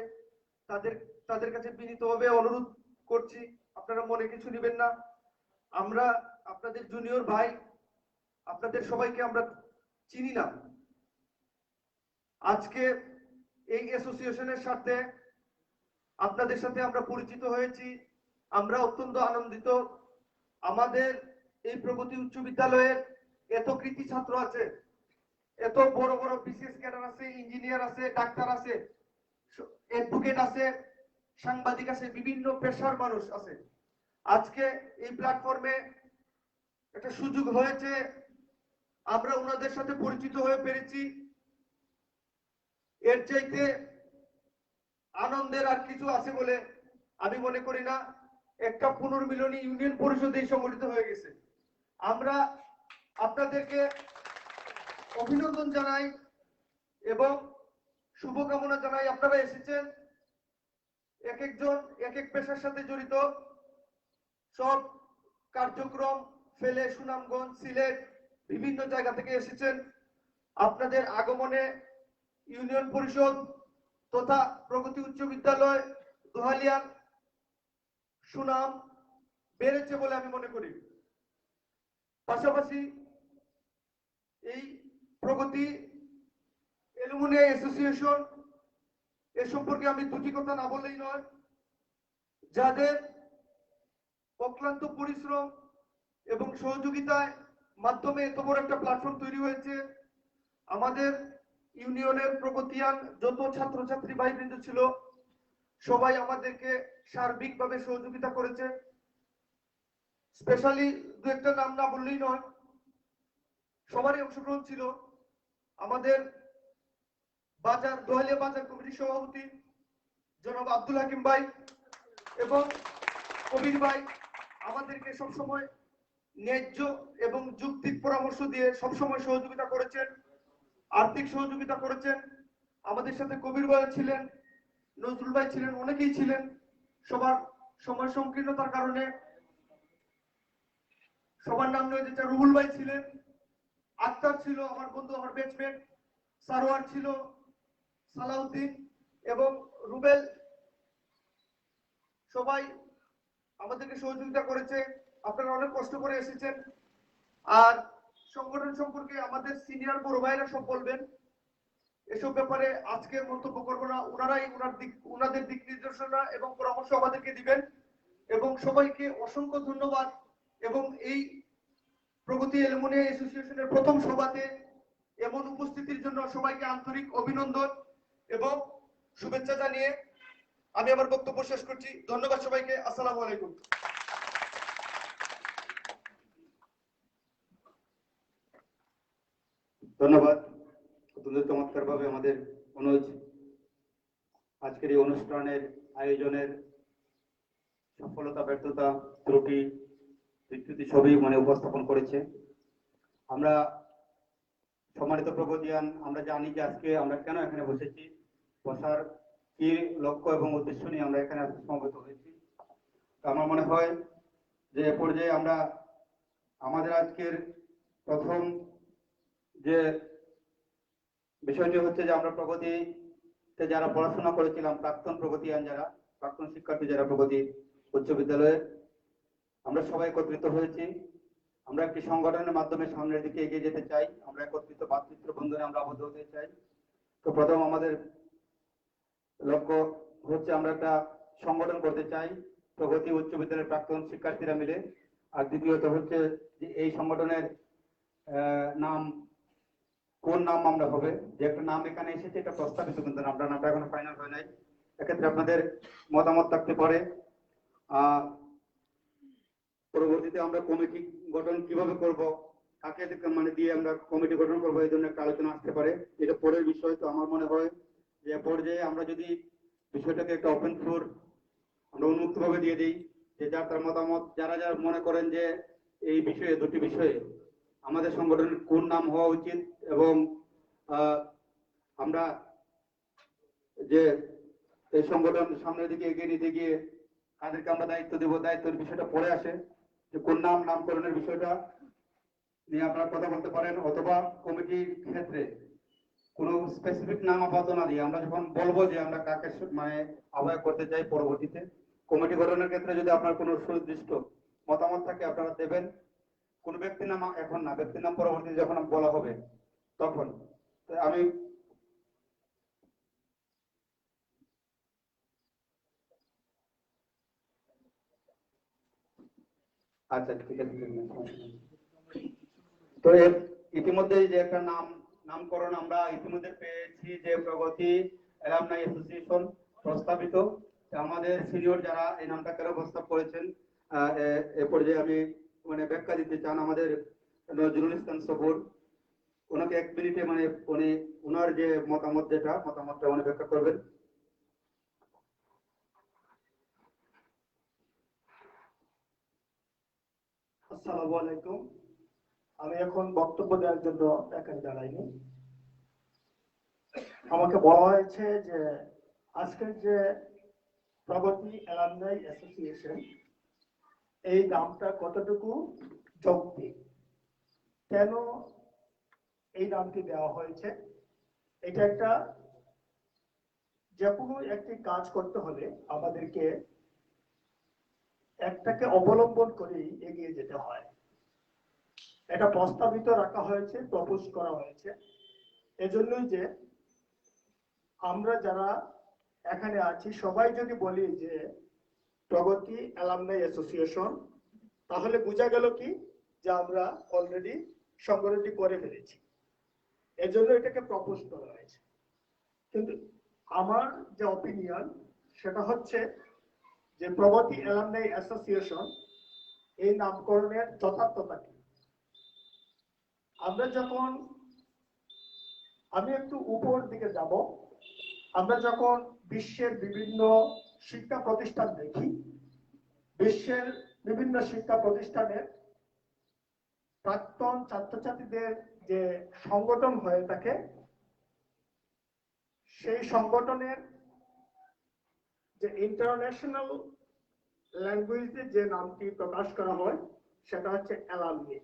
তাদের কাছে বিনীতভাবে অনুরোধ করছি, আপনারা মনে কিছু নেবেন না। আমরা আপনাদের জুনিয়র ভাই, আপনাদের সবাইকে আমরা চিনি না। আজকে এই অ্যাসোসিয়েশনের সাথে আপনাদের সাথে আমরা পরিচিত হয়েছি, আমরা অত্যন্ত আনন্দিত। আমাদের এই প্রগতি উচ্চ বিদ্যালয়ের এত কৃতি ছাত্র আছে, এত বড় বড় বিসিএস ক্যাডার আছে, ইঞ্জিনিয়ার আছে, ডাক্তার আছে, অ্যাডভোকেট আছে, সাংবাদিক আছে, বিভিন্ন পেশার মানুষ আছে। আজকে এই প্ল্যাটফর্মে একটা সুযোগ হয়েছে, আমরা ওনাদের সাথে পরিচিত হয়ে পেরেছি। এর চাইতে আনন্দের আর কিছু আছে বলে আমি মনে করি না। একটা পুনর্মিলনী ইউনিয়ন পরিষদে সংগঠিত হয়ে গেছে। আমরা আপনাদেরকে অভিনন্দন জানাই এবং শুভকামনা জানাই। আপনারা এসেছেন, এক একজন এক এক পেশার সাথে জড়িত, সব কার্যক্রম ফেলে সুনামগঞ্জ, সিলেট বিভিন্ন জায়গা থেকে এসেছেন। আপনাদের আগমনে ইউনিয়ন পরিষদ তথা প্রগতি উচ্চ বিদ্যালয় দোহালিয়ার সুনাম বেড়েছে বলে আমি মনে করি। পাশাপাশি এই প্রগতি অ্যালুমিনি অ্যাসোসিয়েশন এ সম্পর্কে আমি দুটি কথা না বললেই নয়। যাদের অক্লান্ত পরিশ্রম এবং সহযোগিতায় মাধ্যমে এত বড় একটা প্ল্যাটফর্ম তৈরি হয়েছে। আমাদের ইউনিয়নের প্রগতিয়ান যত ছাত্রছাত্রী ভাইবৃন্দ ছিল, সবাই আমাদেরকে সার্বিকভাবে সহযোগিতা করেছে। স্পেশালি দু একটা নাম না বললেই নয়, সবারই অংশগ্রহণ ছিল। আমাদের দোহালিয়া বাজার কমিটির সভাপতি জনাব আব্দুল হাকিম ভাই এবং কবির ভাই আমাদেরকে সবসময় ন্যায্য এবং যৌক্তিক পরামর্শ দিয়ে সবসময় সহযোগিতা করেছেন, আর্থিক সহযোগিতা করেছেন। আমাদের সাথে কবির ভাই ছিলেন, নজরুল ভাই ছিলেন, অনেকেই ছিলেন। সবার সময় সংকীর্ণতার কারণে সবার নাম নয়, যেটা রুহুল ভাই ছিলেন, আক্তার ছিল আমার বন্ধু, আমার ব্যাচমেট, সারোয়ার ছিল, সালাউদ্দিন এবং রুবেল, সবাই আমাদেরকে সহযোগিতা করেছে। আপনারা অনেক কষ্ট করে এসেছেন। আর সংগঠন সম্পর্কে আমাদের সিনিয়র বড় ভাইরা সব বলবেন, এসব ব্যাপারে আজকে মন্তব্য করবো না। ওনারাই ওনাদের দিক নির্দেশনা এবং পরামর্শ আমাদেরকে দিবেন। এবং সবাইকে অসংখ্য ধন্যবাদ। এবং এই প্রগতি অ্যালুমিনি অ্যাসোসিয়েশনের প্রথম সভাতে এমন উপস্থিতির জন্য সবাইকে আন্তরিক অভিনন্দন এবং শুভেচ্ছা জানিয়ে আমি আমার বক্তব্য শেষ করছি। ধন্যবাদ সবাইকে। আসসালামু আলাইকুম। ধন্যবাদ। চমৎকার ভাবে আমাদের অনুজ আজকের এই অনুষ্ঠানের আয়োজনের সফলতা, ব্যর্থতা, ত্রুটি, বিচ্যুতি সবই উপস্থাপন করেছে। আমরা সম্মানিত প্রগতিয়ান, আমরা জানি যে আজকে আমরা কেন এখানে বসেছি, বসার কি লক্ষ্য এবং উদ্দেশ্য নিয়ে আমরা এখানে আজকে সমবেত হয়েছি। আমার মনে হয় যে এ পর্যায়ে আমরা আমাদের আজকের প্রথম যে বিষয়টি হচ্ছে যে আমরা প্রগতিতে যারা পড়াশোনা করেছিলাম, প্রাক্তন প্রগতিয়ান যারা, প্রাক্তন শিক্ষার্থী যারা প্রগতি উচ্চ বিদ্যালয়ে, আমরা সবাই একত্রিত হয়েছি। আমরা একটি সংগঠনের মাধ্যমে সামনের দিকে এগিয়ে যেতে চাই। আমরা একত্রিত ভ্রাতৃত্ব বন্ধনে আমরা আবদ্ধ হতে চাই। তো প্রথম আমাদের লক্ষ্য হচ্ছে আমরা একটা সংগঠন করতে চাই প্রগতি উচ্চ বিদ্যালয়ের প্রাক্তন শিক্ষার্থীরা মিলে। আর দ্বিতীয়ত হচ্ছে যে এই সংগঠনের নাম কোন নাম আমরা হবে, যে একটা নাম এখানে এসেছে এটা প্রস্তাবিত, কিন্তু আপনার নামটা এখনো ফাইনাল হয় নাই। এক্ষেত্রে আপনাদের মতামত থাকতে পারে। পরবর্তীতে আমরা কমিটি গঠন কিভাবে করব, কাকে মানে দিয়ে আমরা কমিটি গঠন করবো, এই জন্য একটা আলোচনা আসতে পারে। এটা পরের বিষয়। তো আমার মনে হয় যে পর্যায়ে আমরা যদি বিষয়টাকে একটা ওপেন ফ্লোর আমরা উন্মুক্ত ভাবে দিয়ে দিই, যে যার তার মতামত, যারা যারা মনে করেন যে এই বিষয়ে, দুটি বিষয়ে আমাদের সংগঠনের কোন নাম হওয়া উচিত এবং আমরা যে এই সংগঠন সামনের দিকে এগিয়ে নিতে গিয়ে কাদেরকে আমরা দায়িত্ব দেবো, দায়িত্বের বিষয়টা পরে আসে, যে কোন নামকরণের বিষয়টা নিয়ে আপনারা কথা বলতে পারেন। অথবা কমিটির ক্ষেত্রে কোনো স্পেসিফিক নাম আপাতত না দিয়ে আমরা যখন বলবো যে আমরা কাকে মানে আহ্বায়ক করতে চাই, পরবর্তীতে কমিটি গঠনের ক্ষেত্রে যদি আপনার কোনো সুনির্দিষ্ট মতামত থাকে আপনারা দেবেন। কোন ব্যক্তির নাম এখন না, ব্যক্তির নাম পরবর্তীতে যখন বলা হবে তখন। তো আমি আচ্ছা ঠিক আছে। তো ইতিমধ্যে যে একটা নামকরণ আমরা ইতিমধ্যে পেয়েছি, যে প্রগতি অ্যালামনাই অ্যাসোসিয়েশন প্রস্তাবিত। আমাদের সিনিয়র যারা এই নামটা কেন প্রস্তাব করেছেন, এ পর্যায়ে আমি মানে ব্যাখ্যা দিতে চান আমাদের নজরুল ইসলাম সবুর। ওনাকে 1 মিনিটে মানে উনি ওনার যে মতামতটা উনি ব্যাখ্যা করবেন। আসসালামু আলাইকুম। আমি এখন বক্তব্য দেওয়ার জন্য এখানে দাঁড়াইনি। আমাকে বলা হয়েছে যে আজকের যে প্রগতি অ্যালামনাই অ্যাসোসিয়েশন, এই নামটা কতটুকু যৌক্তিক, কেন এই নামটি দেওয়া হয়েছে। এটা একটা, যে কোনো একটি কাজ করতে হলে আমাদেরকে একটাকে অবলম্বন করেই এগিয়ে যেতে হয়। এটা প্রস্তাবিত রাখা হয়েছে, প্রপোজ করা হয়েছে এজন্যই যে আমরা যারা এখানে আছি সবাই যদি বলি যে প্রগতি অ্যালামনাই অ্যাসোসিয়েশন, তাহলে বোঝা গেল কি যে আমরা অলরেডি সংগঠনটি করে ফেলেছি। এজন্য এটাকে প্রপোজ করা হয়েছে। কিন্তু আমার যে অপিনিয়ন সেটা হচ্ছে যে প্রগতি অ্যালামনাই অ্যাসোসিয়েশন এই নামকরণের যথার্থতা কি। আমরা যখন, আমি একটু উপর দিকে যাব, আমরা যখন বিশ্বের বিভিন্ন শিক্ষা প্রতিষ্ঠান দেখি, বিশ্বের বিভিন্ন শিক্ষা প্রতিষ্ঠানের প্রাক্তন ছাত্রছাত্রীদের যে সংগঠন হয়ে থাকে, সেই সংগঠনের যে ইন্টারন্যাশনাল ল্যাঙ্গুয়েজে যে নামটি প্রকাশ করা হয় সেটা হচ্ছে অ্যালামনি।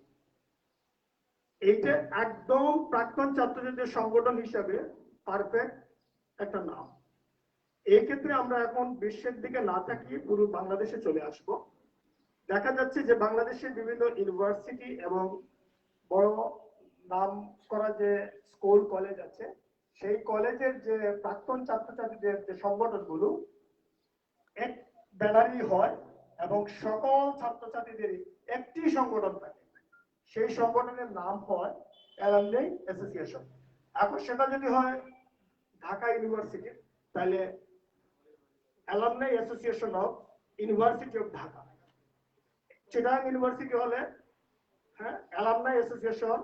এইটা একদম প্রাক্তন ছাত্রছাত্রীদের সংগঠন হিসাবে পারফেক্ট একটা নাম। এই ক্ষেত্রে আমরা এখন বিশ্বের দিকে না তাকিয়ে পুরো বাংলাদেশে চলে আসব। দেখা যাচ্ছে যে বাংলাদেশের বিভিন্ন ইউনিভার্সিটি এবং বড় নাম করা যে স্কুল কলেজ আছে, সেই কলেজের যে প্রাক্তন ছাত্রছাত্রীদের যে সংগঠনগুলো এক ব্যানারই হয় এবং সকল ছাত্রছাত্রীদের একটি সংগঠন থাকে, সেই সংগঠনের নাম হয় অ্যালামনাই অ্যাসোসিয়েশন। এখন সেটা যদি হয় ঢাকা ইউনিভার্সিটি, তাহলে alumni association of university of Dhaka. Chittagong university হলে alumni association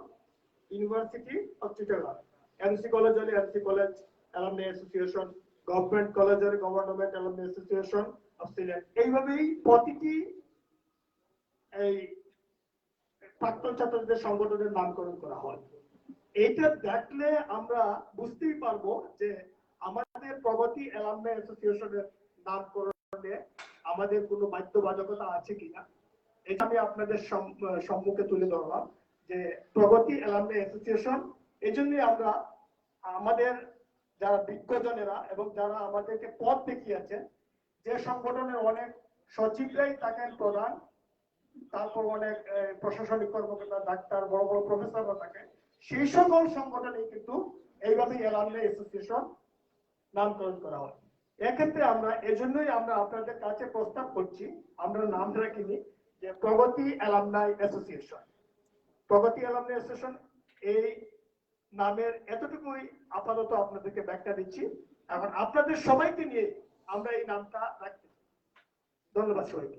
university of Chittagong. MC college হলে MC college alumni association, government college হলে government alumni association of Sylhet. এইভাবেই প্রতিটি এই প্রাক্তন ছাত্রদের সংগঠনের নামকরণ করা হয়। এইটা দেখলে আমরা বুঝতেই পারবো যে আমাদের প্রগতি অ্যালামনাই অ্যাসোসিয়েশনের নামকরণে আমাদের কোনো বাধ্যবাধকতা আছে কিনা। এটা আমি আপনাদের সম্মুখে তুলে ধরলাম যে প্রগতি অ্যালামনাই অ্যাসোসিয়েশন। এই জন্যই আমরা আমাদের যারা বিজ্ঞজনেরা এবং যারা আমাদেরকে পথ দেখিয়েছে, যে সংগঠনের অনেক সচিবরাই থাকেন প্রধান, তারপর অনেক প্রশাসনিক কর্মকর্তা, ডাক্তার, বড় বড় প্রফেসররা থাকেন, সেই সকল সংগঠনে কিন্তু এইভাবে অ্যালামনাই অ্যাসোসিয়েশন নামকরণ করা হয়। এক্ষেত্রে আমরা এজন্যই আমরা আপনাদের কাছে প্রস্তাব করছি, আমরা নাম রাখিনি যে প্রগতি অ্যালামনাই অ্যাসোসিয়েশন। প্রগতি অ্যালামনি অ্যাসোসিয়েশন এই নামের এতটুকুই আপাতত আপনাদেরকে ব্যাখ্যা দিচ্ছি। এখন আপনাদের সবাইকে নিয়ে আমরা এই নামটা রাখতে চাই। ধন্যবাদ সবাইকে।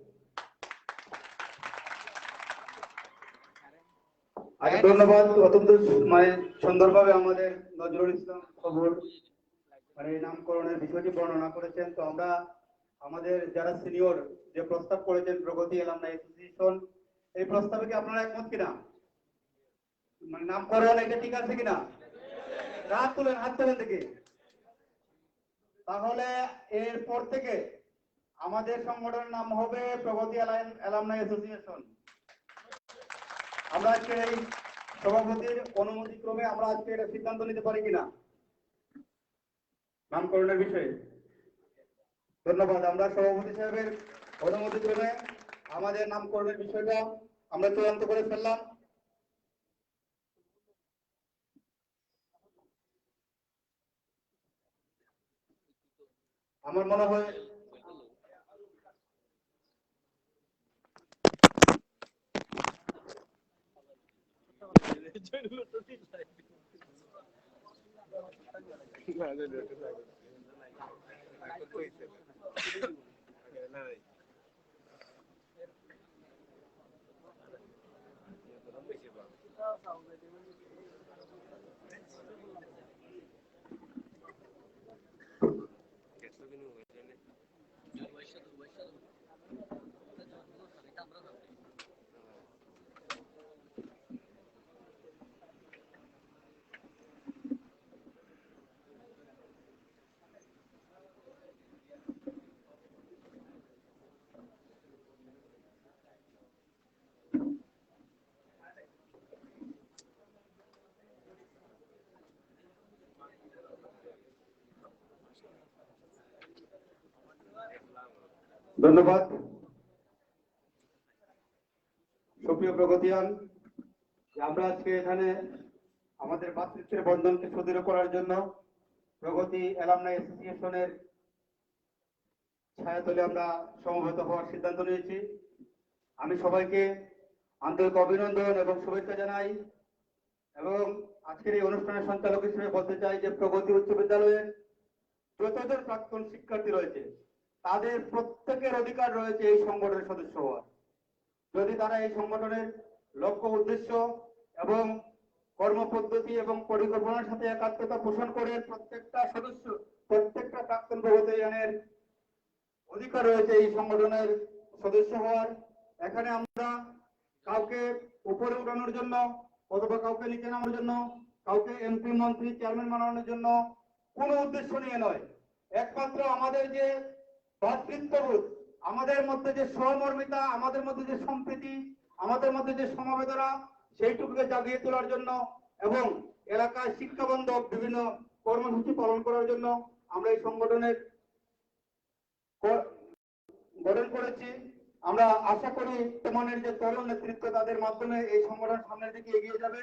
ধন্যবাদ। অত্যন্ত সুন্দরভাবে আমাদের নজরুল ইসলাম খবর এই নামকরণের বিষয়টি বর্ণনা করেছেন। তো আমরা আমাদের যারা সিনিয়র যে প্রস্তাব করেছেন প্রগতি অ্যালামনি অ্যাসোসিয়েশন, এই প্রস্তাবে কি আপনারা একমত কিনা? নামকরণ এটা ঠিক আছে কিনা? হাত তুলেন দেখি। তাহলে এরপর থেকে আমাদের সংগঠনের নাম হবে প্রগতি অ্যালামনি অ্যাসোসিয়েশন। আমরা আজকে এই সভাপতির অনুমতি ক্রমে আমরা আজকে এটা সিদ্ধান্ত নিতে পারি কিনা নামকরণের বিষয়ে? ধন্যবাদ। আমরা সভাপতি সাহেবের অনুমতি ক্রমে আমাদের নামকরণের বিষয়টা আমরা চূড়ান্ত করে ফেললাম। আমার মনে হয় ধন্যবাদ। সুপ্রিয় প্রগতিয়ান, আমরা আজকে এখানে আমাদের ভাতৃত্বের বন্ধনকে সুদৃঢ় করার জন্য প্রগতি অ্যালামনি অ্যাসোসিয়েশনের ছায়াতলে আমরা সমবেত হওয়ার সিদ্ধান্ত নিয়েছি। আমি সবাইকে আন্তরিক অভিনন্দন এবং শুভেচ্ছা জানাই এবং আজকের এই অনুষ্ঠানের সঞ্চালক হিসেবে বলতে চাই যে প্রগতি উচ্চ বিদ্যালয়ের যতজন প্রাক্তন শিক্ষার্থী রয়েছে তাদের প্রত্যেকের অধিকার রয়েছে এই সংগঠনের সদস্য হওয়ার। যদি তারা এই সংগঠনের লক্ষ্য উদ্দেশ্য এবং কর্মপদ্ধতি এবং পরিকল্পনার সাথে একাত্মতা পোষণ করে প্রত্যেকটা সদস্য প্রত্যেকটা প্রাক্তন প্রগতিয়ানের অধিকার রয়েছে এই সংগঠনের সদস্য হওয়ার। এখানে আমরা কাউকে উপরে উঠানোর জন্য অথবা কাউকে নিচে নামানোর জন্য কাউকে এমপি মন্ত্রী চেয়ারম্যান বানানোর জন্য কোনো উদ্দেশ্য নিয়ে নয়। একমাত্র আমাদের যে ভাতৃত্ববোধ, আমাদের মধ্যে যে সহমর্মিতা, আমাদের মধ্যে যে সম্প্রীতি, আমাদের মধ্যে যে সমবেদনা, সেইটুকুকে জাগিয়ে তোলার জন্য এবং এলাকায় শিক্ষাবন্ধক বিভিন্ন কর্মসূচি পালন করার জন্য আমরা এই সংগঠনের গঠন করেছি। আমরা আশা করি তোমাদের যে তরুণ নেতৃত্ব তাদের মাধ্যমে এই সংগঠন সামনের দিকে এগিয়ে যাবে।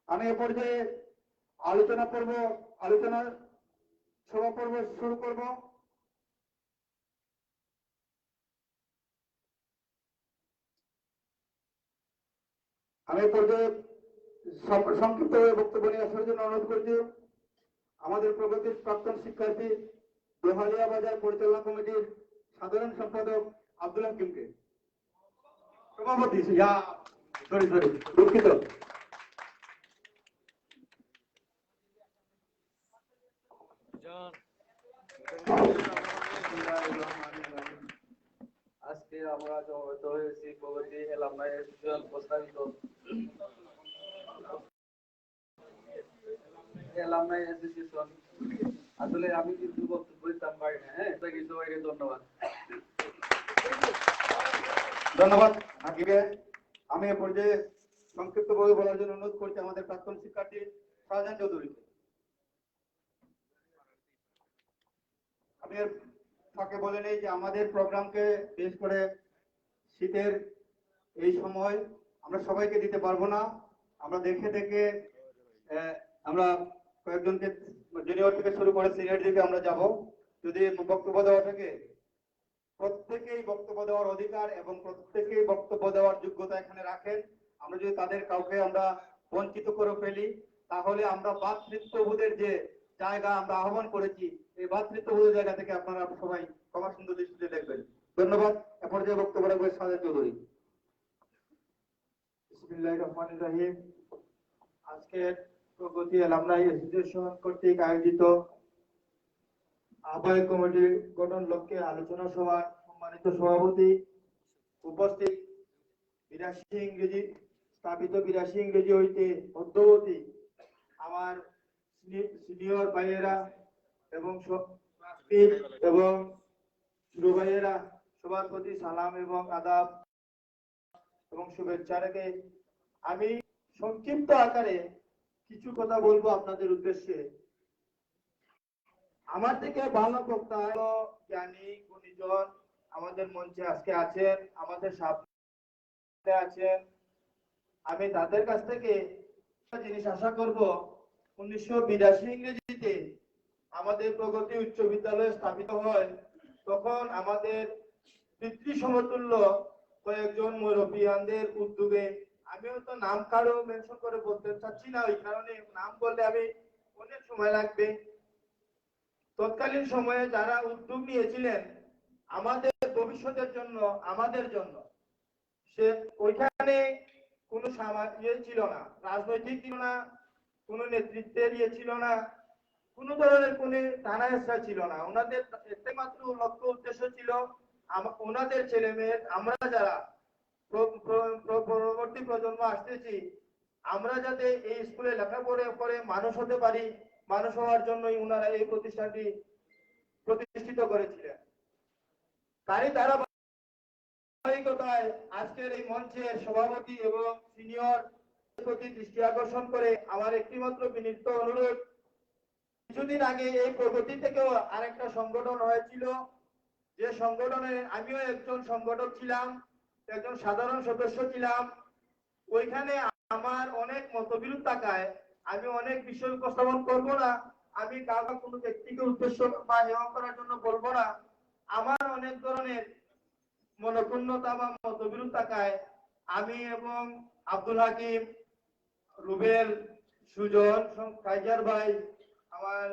আমি এ পর্যায়ে আলোচনার সভা পর্ব শুরু করব। আমি এ পর্যায়ে সংক্ষিপ্তভাবে বক্তব্য নিয়ে আসার জন্য অনুরোধ করছি আমাদের প্রগতির প্রাক্তন শিক্ষার্থী দোহালিয়া বাজার পরিচালনা কমিটির সাধারণ সম্পাদক আব্দুল হাকিমকে। সভাপতি দুঃখিত। আজকে আমরা সমবেত হয়েছি প্রগতি অ্যালামনি অ্যাসোসিয়েশন প্রস্তাবিত অ্যালামনি অ্যাসোসিয়েশন। আসলে আমি কিন্তু বক্তব্য দিতাম পারি না। সবাইকে ধন্যবাদ। ধন্যবাদ হাকিমকে। আমি এ পর্যায়ে সংক্ষিপ্তভাবে বলার জন্য অনুরোধ করছি আমাদের প্রাক্তন শিক্ষার্থী শাহজাহান চৌধুরীকে। আমি এর ফাঁকে বলে নেই যে আমাদের প্রোগ্রামকে বিশেষ করে শীতের এই সময় আমরা সবাইকে দিতে পারবো না। আমরা দেখে আমরা কয়েকজনকে জুনিয়র থেকে শুরু করে সিনিয়র দিকে আমরা যাব। যদি বক্তব্য দেওয়া থাকে প্রত্যেকেই বক্তব্য দেওয়ার অধিকার এবং প্রত্যেকেই বক্তব্য দেওয়ার যোগ্যতা এখানে রাখেন। আমরা যদি তাদের কাউকে আমরা বঞ্চিত করে ফেলি, তাহলে আমরা ভ্রাতৃত্ববোধের যে জায়গা আমরা আহ্বান করেছি, এই ভ্রাতৃত্ববোধের জায়গা থেকে আপনারা সবাই ক্ষমা সুন্দর দৃষ্টিতে দেখবেন। ধন্যবাদ। এরপর যে বক্তব্য রাখবে সাজেদ চৌধুরী। বিসমিল্লাহির রহমানির রহিম। আজকের প্রগতি অ্যালামনাই অ্যাসোসিয়েশন কর্তৃক আয়োজিত আহ্বায়ক কমিটি গঠন লক্ষ্যে আলোচনা সভার সম্মানিত সভাপতি, উপস্থিত 82 ইংরেজি স্থাপিত 82 ইংরেজি হইতে অদ্যবধি আমার সিনিয়র ভাইয়েরা এবং এবং ছোট ভাইয়েরা, সবার প্রতি সালাম এবং আদাব এবং শুভেচ্ছা রেখে আমি সংক্ষিপ্ত আকারে কিছু কথা বলবো আপনাদের উদ্দেশ্যে। আমার থেকে ভালো বক্তা জ্ঞানী গুণীজন আমাদের মঞ্চে আজকে আছেন, আমাদের সাথে আছেন। আমি তাদের কাছ থেকে একটা জিনিস আশা করব। 1982 ইংরেজিতে আমাদের প্রগতি উচ্চ বিদ্যালয় স্থাপিত হয়, তখন আমাদের পিতৃ সমতুল্য কয়েকজন মুরব্বিয়ানদের উদ্যোগে, আমি হয়তো নাম কারো মেনশন করে বলতে চাচ্ছি না, ওই কারণে নাম বললে আমি অনেক সময় লাগবে। তৎকালীন সময়ে যারা উদ্যোগ নিয়েছিলেন আমাদের ভবিষ্যতের জন্য, আমাদের জন্য, সে ওইখানে কোনো ইয়ে ছিল না, রাজনৈতিক ছিল না, কোনো নেতৃত্বের ইয়ে ছিল না, কোনো ধরনের কোনো টানা হেঁচড়া ছিল না। ওনাদের একমাত্র লক্ষ্য উদ্দেশ্য ছিল ওনাদের ছেলে মেয়ে, আমরা যারা পরবর্তী প্রজন্ম আসতেছি, আমরা যাতে এই স্কুলে লেখাপড়া করে মানুষ হতে পারি, মানুষ হওয়ার জন্যই ওনারা এই প্রতিষ্ঠানটি প্রতিষ্ঠিত করেছিলেন। তারই ধারাবাহিকতায় আজকের এই মঞ্চের সভাপতি এবং সিনিয়র প্রতি দৃষ্টি আকর্ষণ করে আমার একটিমাত্র বিনীত অনুরোধ, কিছুদিন আগে এই প্রগতি থেকেও আরেকটা সংগঠন হয়েছিল, যে সংগঠনে আমিও একজন সংগঠক ছিলাম, একজন সাধারণ সদস্য ছিলাম। ওইখানে আমার অনেক মতবিরোধ থাকায় আমি অনেক বিষয় উপস্থাপন করব না, আমি কাউকে কোনো ব্যক্তিকে উদ্দেশ্য বা হেয় করার জন্য বলবো না। আমার অনেক ধরনের মনক্ষুণ্ণতা বা মতবিরোধ থাকায় আমি এবং আব্দুল হাকিম, রুবেল, সুজন, কাইজার ভাই, আমার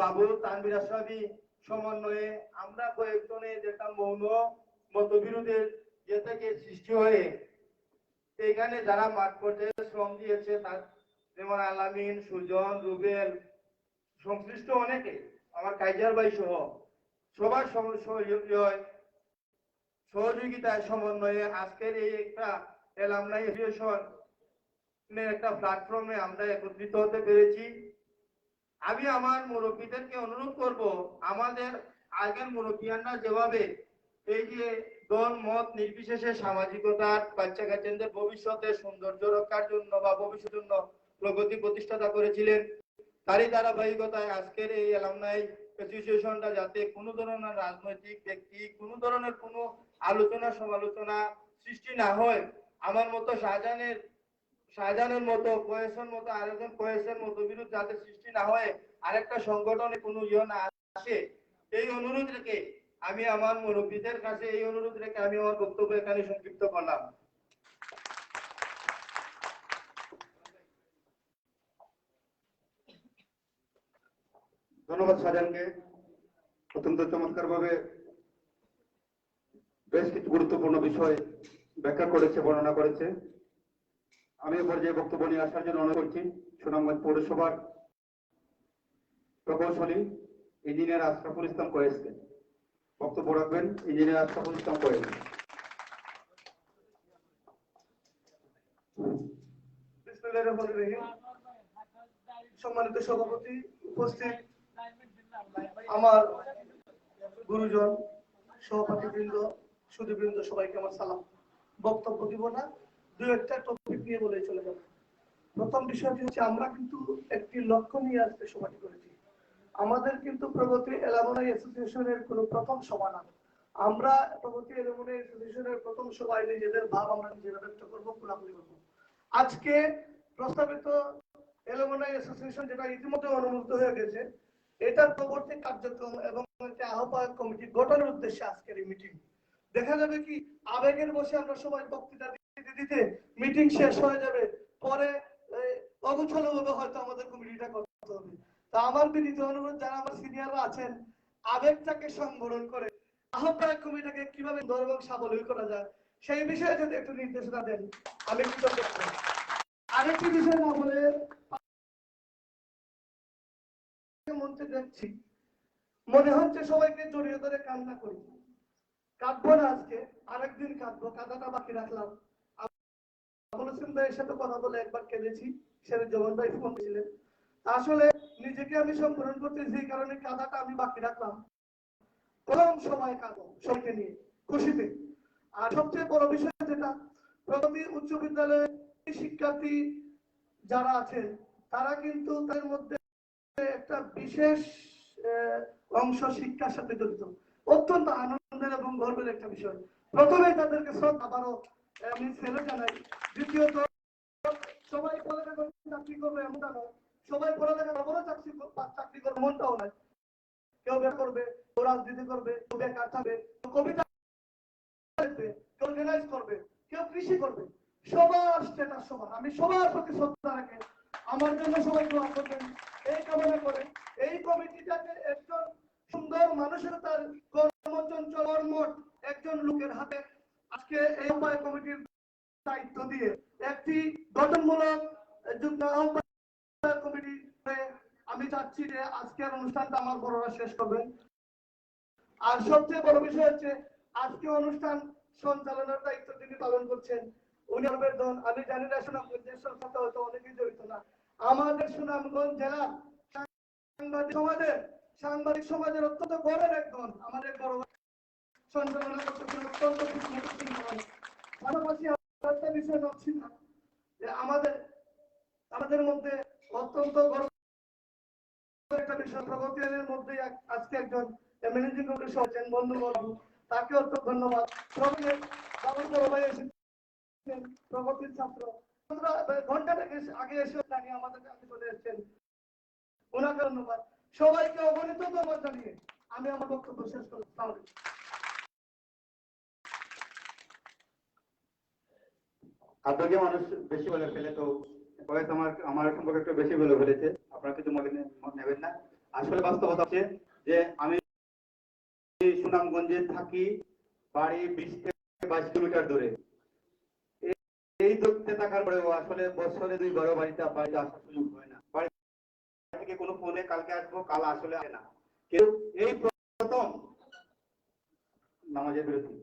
বাবু, তানভীর আশরাফি সমন্বয়ে আমরা কয়েকজনের যেটা মৌন মতবিরোধের যে থেকে সৃষ্টি হয়ে এখানে যারা মাঠ পর্যায়ে শ্রম দিয়েছে, তার যেমন আলামিন, সুজন, রুবেল, সংশ্লিষ্ট অনেকে, আমার কাইজার ভাই সহ সবার সহযোগিতায় সমন্বয়ে আজকের এই একটা অ্যালামনাই অ্যাসোসিয়েশন একটা প্ল্যাটফর্মে আমরা একত্রিত হতে পেরেছি। আমি আমার মুরব্বীদেরকে অনুরোধ করব, আমাদের আগের মুরব্বিয়ানরা যেভাবে এই যে দল মত নির্বিশেষে সামাজিকতার বাচ্চা কাচ্চাদের ভবিষ্যতের সৌন্দর্য রক্ষার জন্য বা ভবিষ্যতের জন্য প্রগতি প্রতিষ্ঠাতা করেছিলেন, তারই ধারাবাহিকতায় আজকের এই অ্যালামনাই অ্যাসোসিয়েশনটা যাতে কোনো ধরনের রাজনৈতিক ব্যক্তি, কোনো ধরনের কোনো আলোচনা সমালোচনা সৃষ্টি না হয়, আমার মতো শাহজাহানের মতো কয়েসের মতো আরেকজন কয়েসের মতো বিরোধ যাতে সৃষ্টি না হয়, আরেকটা সংগঠনে কোনো ইয়ে না আসে, এই অনুরোধ রেখে আমি আমার মুরব্বীদের কাছে এই অনুরোধ রেখে আমি আমার বক্তব্য এখানে সংক্ষিপ্ত করলাম। ধন্যবাদ শাহজাহানকে, অত্যন্ত চমৎকার ভাবে বেশ কিছু গুরুত্বপূর্ণ বিষয় ব্যাখ্যা করেছে, বর্ণনা করেছে। আমি এ পর্যায়ে বক্তব্য নিয়ে আসার জন্য অনুরোধ করছি সুনামগঞ্জ পৌরসভার প্রকৌশলী ইঞ্জিনিয়ার আশরাফুল ইসলাম কয়েসকে। বক্তব্য রাখবেন ইঞ্জিনিয়ার আশরাফুল ইসলাম কয়েস। বিসমিল্লাহির রহমানির রহিম। সম্মানিত সভাপতি, উপস্থিত আমার গুরুজন, সহপাঠীবৃন্দ, সুধীবৃন্দ, সবাইকে আমার সালাম। বক্তব্য দিব না, দু একটা টপিক নিয়ে বলে চলে যাব। প্রথম বিষয়টি হচ্ছে, আমরা কিন্তু একটি লক্ষ্য নিয়ে আজকে সভাটি করেছি। আমাদের কিন্তু প্রগতি অ্যালামনাই অ্যাসোসিয়েশনের কোনো প্রথম সভা না। আমরা প্রগতি অ্যালামনাই অ্যাসোসিয়েশনের প্রথম সভায় নিজেদের ভাব আমরা নিজেরা ব্যক্ত করবো, খোলাখুলি করবো। আজকে প্রস্তাবিত অ্যালামনাই অ্যাসোসিয়েশন যেটা ইতিমধ্যে অনুমোদিত হয়ে গেছে, এটার পরবর্তী কার্যক্রম এবং একটা আহ্বায়ক কমিটি গঠনের উদ্দেশ্যে আজকের এই মিটিং। দেখা যাবে কি আবেগের বসে আমরা সবাই বক্তৃতা দিতে মিটিং শেষ হয়ে যাবে, পরে অগোছালোভাবে হয়তো আমাদের কমিটিটা করতে হবে। তা আমার বিনীত অনুরোধ, যারা আমার সিনিয়ররা আছেন, আবেগটাকে সংবরণ করে আহ্বায়ক কমিটিটাকে কিভাবে সুন্দর এবং সাবলীল করা যায় সেই বিষয়ে যদি একটু নির্দেশনা দেন আমি কৃতজ্ঞ থাকব। আরেকটি বিষয় না বলে মঞ্চে দেখছি মনে হচ্ছে সবাইকে জড়িয়ে ধরে কান্না করি। কাঁদবো না আজকে, আরেকদিন কাঁদবো, কাঁদাটা বাকি রাখলাম। বলেছেন ভাইয়ের সাথে কথা বলে একবার কেঁদেছি, সেটা জমন ভাই ফোন ছিলেন। আসলে নিজেকে আমি সম্পূর্ণ করতে যে কারণে কাঁদাটা আমি বাকি রাখলাম, কম সময় কাঁদবো সবাইকে নিয়ে খুশিতে। আর সবচেয়ে বড় বিষয় যেটা, প্রগতি উচ্চ বিদ্যালয়ের শিক্ষার্থী যারা আছেন তারা কিন্তু তার মধ্যে একটা বিশেষ অংশ শিক্ষার সাথে জড়িত, অত্যন্ত আনন্দের এবং গর্বের একটা বিষয়। প্রথমে তাদেরকে শ্রদ্ধা, আবারও আমি ছেলে জানাই। দ্বিতীয়ত, সবাই পড়ালেখা চাকরি করবে এমনটা নয়, সবাই পড়ালেখা বড় চাকরি করবে এমনটাও নয়। কেউ বের করবে, কেউ রাজনীতি করবে, কেউ বেকার থাকবে, কেউ কবিতা লিখবে, কেউ অর্গানাইজ করবে, কেউ কৃষি করবে। সবার স্ট্যাটাস সমান। আমি সবার প্রতি শ্রদ্ধা রাখে আমার জন্য সবাই দোয়া করবেন এই কামনা করে এই কমিটিটাকে একজন সুন্দর মানুষের তার কর্মচঞ্চল কর্মঠ একজন লোকের হাতে আজকে এই আহ্বায়ক কমিটির দায়িত্ব দিয়ে একটি গঠনমূলক যুগ্ম আহ্বায়ক কমিটি, আমি চাচ্ছি যে আজকের অনুষ্ঠানটা আমার বড়রা শেষ করবেন। আর সবচেয়ে বড় বিষয় হচ্ছে আজকে অনুষ্ঠান সঞ্চালনের দায়িত্ব যিনি পালন করছেন উনি আবেদন, আমি জানি না সুনামগঞ্জের সাথে হয়তো অনেকেই জড়িত না, আমাদের সুনামগঞ্জ জেলা সাংবাদিক সমাজের অত্যন্ত গড়ের একজন আমাদের বড় সঞ্চালনা করতেছেন, অত্যন্ত পাশাপাশি একটা বিষয় ভাবছি না যে আমাদের মধ্যে অত্যন্ত গর্ব একটা বিষয়, প্রগতির মধ্যে আজকে একজন ম্যানেজিং কমিটির সদস্য বন্ধু বাবু, তাকে অত্যন্ত ধন্যবাদ। বাবুর বড় ভাই এসেছেন, প্রগতির ছাত্র, ঘন্টা থেকে আগে এসে আমাদের কাছে চলে এসেছেন, ওনাকে ধন্যবাদ। সবাইকে অগণিত ধন্যবাদ জানিয়ে আমি আমার বক্তব্য শেষ করলাম। আপনাকে মানুষ বেশি বলে ফেলে, তো হয়তো আমার সম্পর্কে একটু বেশি বলে ফেলেছে, আপনারা কিছু মনে নেবেন না। আসলে বাস্তবতা হচ্ছে যে আমি সুনামগঞ্জে থাকি, বাড়ি 20 থেকে 22 কিলোমিটার দূরে। এই দূরত্বে থাকার পরেও আসলে বছরে 2 বার বাড়িতে আসার সুযোগ হয় না। বাড়ি থেকে কোনো ফোনে কালকে আসবো, কাল আসলে আসে না। কেউ এই প্রথম নামাজের বিরতি